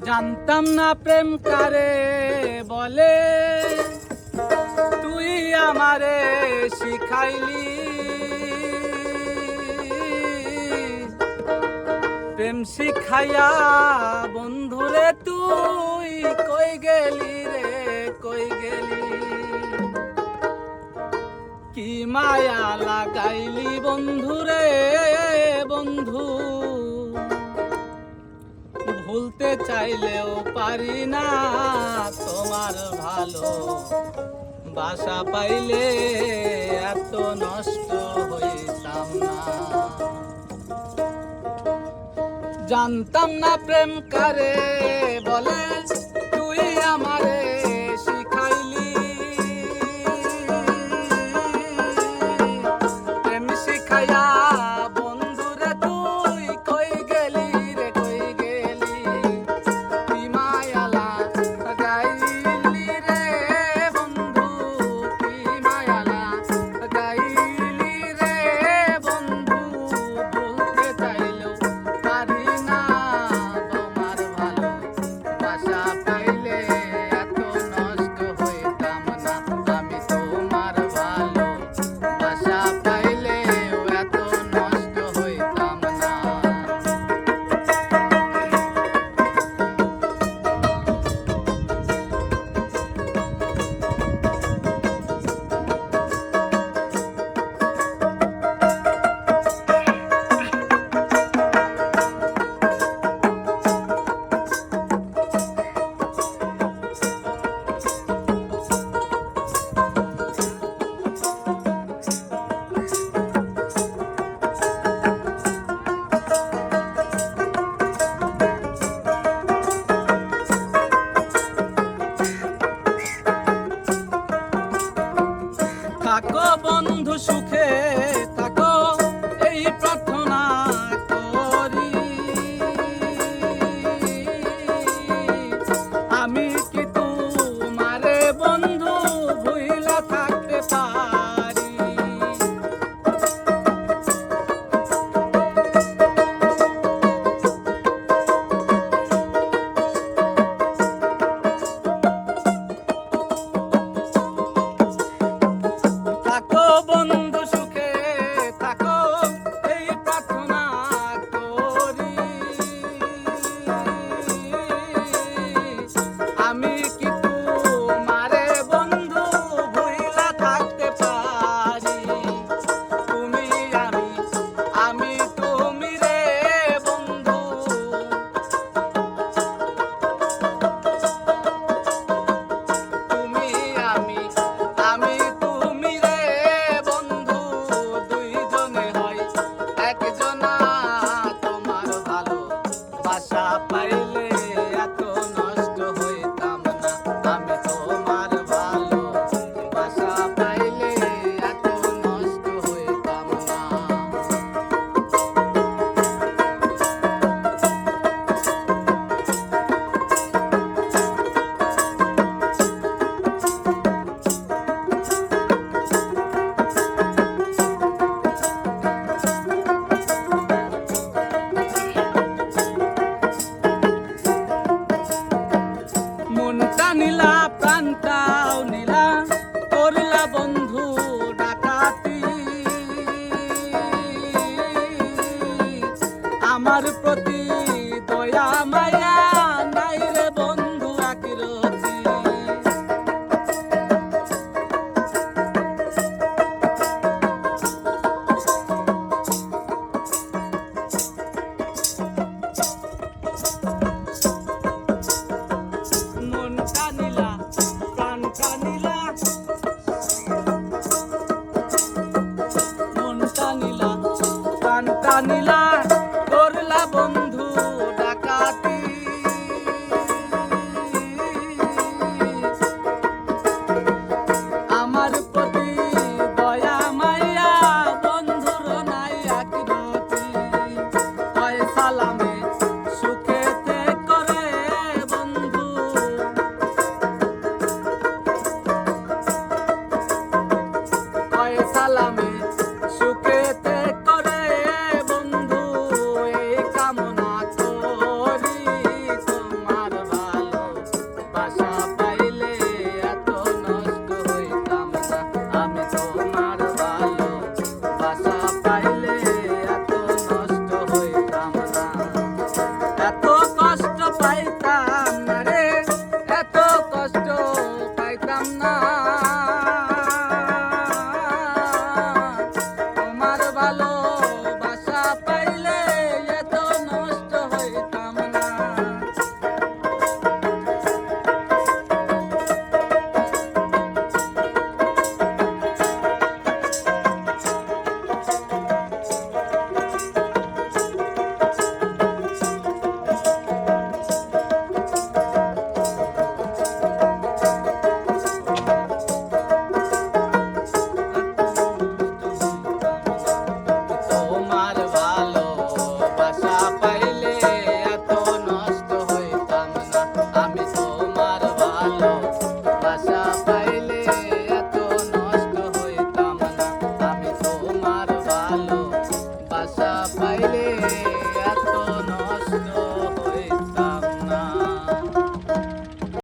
জানতাম না প্রেম কারে বলে, তুই আমারে শিখাইলি। প্রেম শিখাইয়া বন্ধুরে তুই কই গেলি রে, কই গেলি। কি মায়া লাগাইলি বন্ধুরে বন্ধু, ভুলতে চাইলেও পারি না তোমার ভালো বাসা পাইলে এত নষ্ট হইতাম না। জানতাম না প্রেম কারে বলে, তুই আমারে শিখাইলি। প্রেম শিখাইয়া বন্ধুরে তুই কই গেলি রে, কই গেলি। কি মায়ালা গাইলি রে বন্ধু, কি মায়ালা গাইলি রে বন্ধু, বলতে চাইলেও পারি না তোমার ভালো বাসা পাইলে এত নষ্ট হইতাম না। আমি তোমার ভালো বাসা পাইলেও এত নষ্ট হইতাম না। থাকো বন্ধু সুখে থাকো, এই প্রার্থনা করি। আমি কি তোমারে বন্ধু ভুইলা থাকতে পারি। থাকো বন্ধু সুখে থাকো, এই প্রার্থনা করি। আমি কি তোমারে বন্ধু ভুইলা থাকতে পারি। তুমি আমি তুমি রে বন্ধু, তুমি আমি তুমি রে বন্ধু, দুইজনে হয় একজনা তোমার ভালো বাসা পাইলে